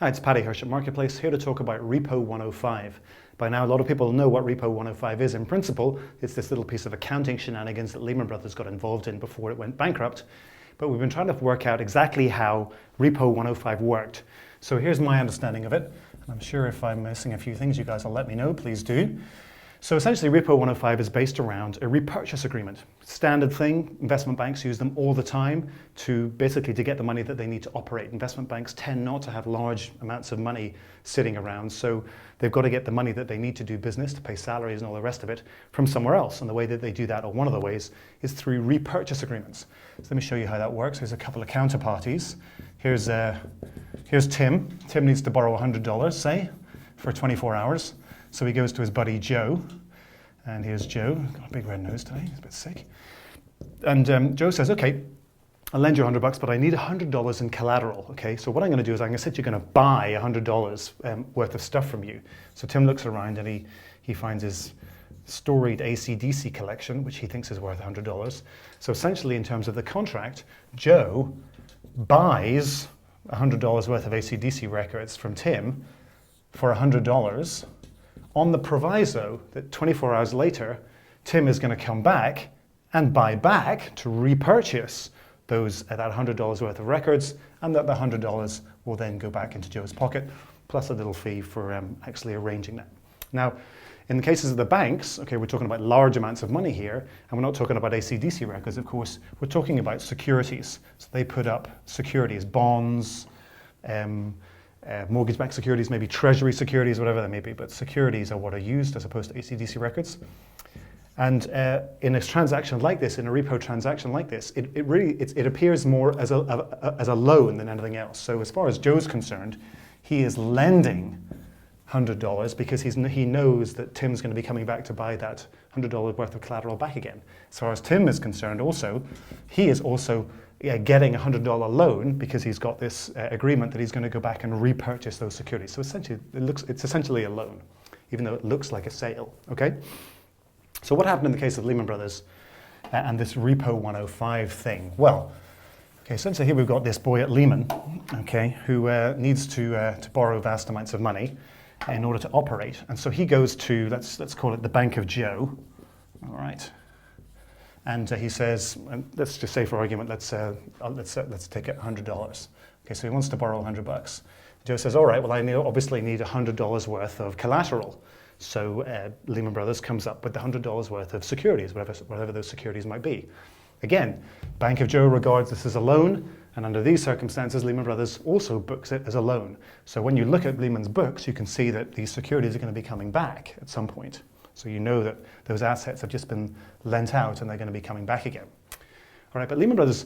Hi, it's Paddy Hirsch at Marketplace, here to talk about Repo 105. By now, a lot of people know what Repo 105 is. In principle, it's this little piece of accounting shenanigans that Lehman Brothers got involved in before it went bankrupt. But we've been trying to work out exactly how Repo 105 worked. So here's my understanding of it. And I'm sure if I'm missing a few things, you guys will let me know, please do. So essentially, Repo 105 is based around a repurchase agreement. Standard thing, investment banks use them all the time to basically to get the money that they need to operate. Investment banks tend not to have large amounts of money sitting around, so they've got to get the money that they need to do business, to pay salaries and all the rest of it, from somewhere else. And the way that they do that, or one of the ways, is through repurchase agreements. So let me show you how that works. There's a couple of counterparties. Here's Tim. Tim needs to borrow $100, say, for 24 hours. So he goes to his buddy Joe, and here's Joe. Got a big red nose today, he's a bit sick. And Joe says, okay, I'll lend you $100, but I need $100 in collateral, okay? So what I'm gonna do is I'm gonna say you're gonna buy $100 worth of stuff from you. So Tim looks around and he finds his storied AC/DC collection, which he thinks is worth $100. So essentially, in terms of the contract, Joe buys $100 worth of AC/DC records from Tim for $100, on the proviso that 24 hours later, Tim is going to come back and buy back to repurchase those at that $100 worth of records, and that the $100 will then go back into Joe's pocket, plus a little fee for actually arranging that. Now, in the cases of the banks, okay, we're talking about large amounts of money here, and we're not talking about AC/DC records, of course, we're talking about securities. So they put up securities, bonds, mortgage-backed securities, maybe treasury securities, whatever they may be, but securities are what are used as opposed to AC/DC records. And in a transaction like this, in a repo transaction like this, it appears more as a loan than anything else. So as far as Joe's concerned, he is lending $100 because he knows that Tim's going to be coming back to buy that $100 worth of collateral back again. As far as Tim is concerned also, he is also getting a $100 loan because he's got this agreement that he's going to go back and repurchase those securities. So essentially, it's essentially a loan, even though it looks like a sale, okay? So what happened in the case of Lehman Brothers and this Repo 105 thing? Well, okay, essentially here we've got this boy at Lehman, okay, who needs to borrow vast amounts of money in order to operate. And so he goes to, let's call it the Bank of Joe, all right? And he says, let's just say for argument, let's take it $100. Okay, so he wants to borrow $100. Joe says, all right, well, I obviously need $100 worth of collateral. So Lehman Brothers comes up with the $100 worth of securities, whatever those securities might be. Again, Bank of Joe regards this as a loan, and under these circumstances, Lehman Brothers also books it as a loan. So when you look at Lehman's books, you can see that these securities are going to be coming back at some point. So you know that those assets have just been lent out and they're going to be coming back again. All right, but Lehman Brothers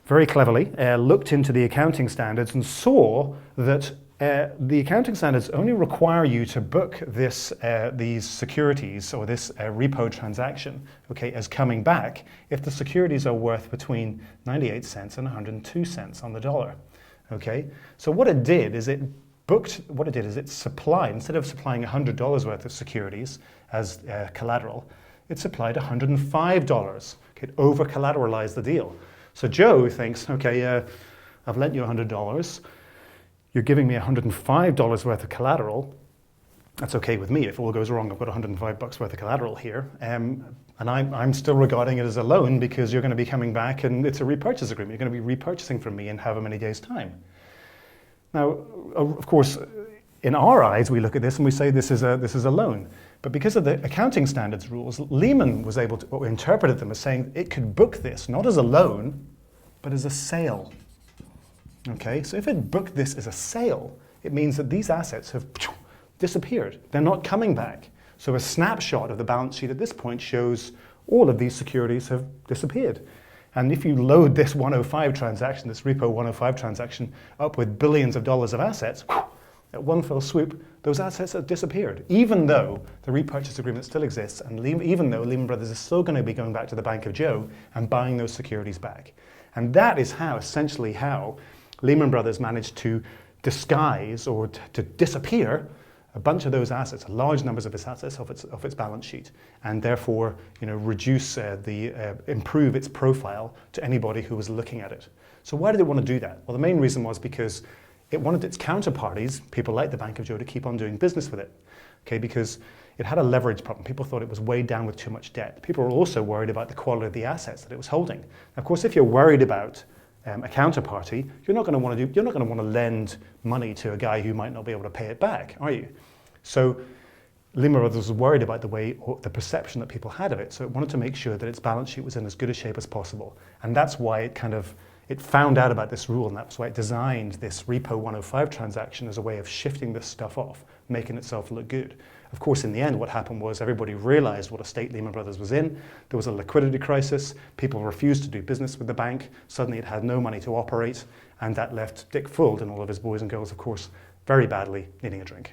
very cleverly looked into the accounting standards and saw that the accounting standards only require you to book these securities or this repo transaction, okay, as coming back if the securities are worth between 98 cents and 102 cents on the dollar. Okay, so what it did is it supplied, instead of supplying $100 worth of securities as collateral, it supplied $105. Okay, it over-collateralized the deal. So Joe thinks, okay, I've lent you $100. You're giving me $105 worth of collateral. That's okay with me. If all goes wrong, I've got $105 worth of collateral here. And I'm still regarding it as a loan because you're going to be coming back and it's a repurchase agreement. You're going to be repurchasing from me in however many days' time. Now, of course, in our eyes, we look at this and we say this is a loan. But because of the accounting standards rules, Lehman was able to, or interpreted them as saying it could book this not as a loan, but as a sale. Okay, so if it booked this as a sale, it means that these assets have disappeared. They're not coming back. So a snapshot of the balance sheet at this point shows all of these securities have disappeared. And if you load this 105 transaction, this Repo 105 transaction, up with billions of dollars of assets, at one fell swoop, those assets have disappeared, even though the repurchase agreement still exists, and even though Lehman Brothers is still going to be going back to the Bank of Joe and buying those securities back. And that is essentially how Lehman Brothers managed to disguise or to disappear a bunch of those assets, large numbers of its assets off its balance sheet, and therefore, reduce improve its profile to anybody who was looking at it. So why did it want to do that? Well, the main reason was because it wanted its counterparties, people like the Bank of Joe, to keep on doing business with it, okay, because it had a leverage problem. People thought it was weighed down with too much debt. People were also worried about the quality of the assets that it was holding. Of course, if you're worried about a counterparty, you're not going to want to lend money to a guy who might not be able to pay it back, are you? So Lehman Brothers was worried about the way, or the perception that people had of it, so it wanted to make sure that its balance sheet was in as good a shape as possible. And that's why it found out about this rule, and that's why it designed this Repo 105 transaction as a way of shifting this stuff off, making itself look good. Of course, in the end, what happened was everybody realized what a state Lehman Brothers was in. There was a liquidity crisis. People refused to do business with the bank. Suddenly it had no money to operate, and that left Dick Fuld and all of his boys and girls, of course, very badly needing a drink.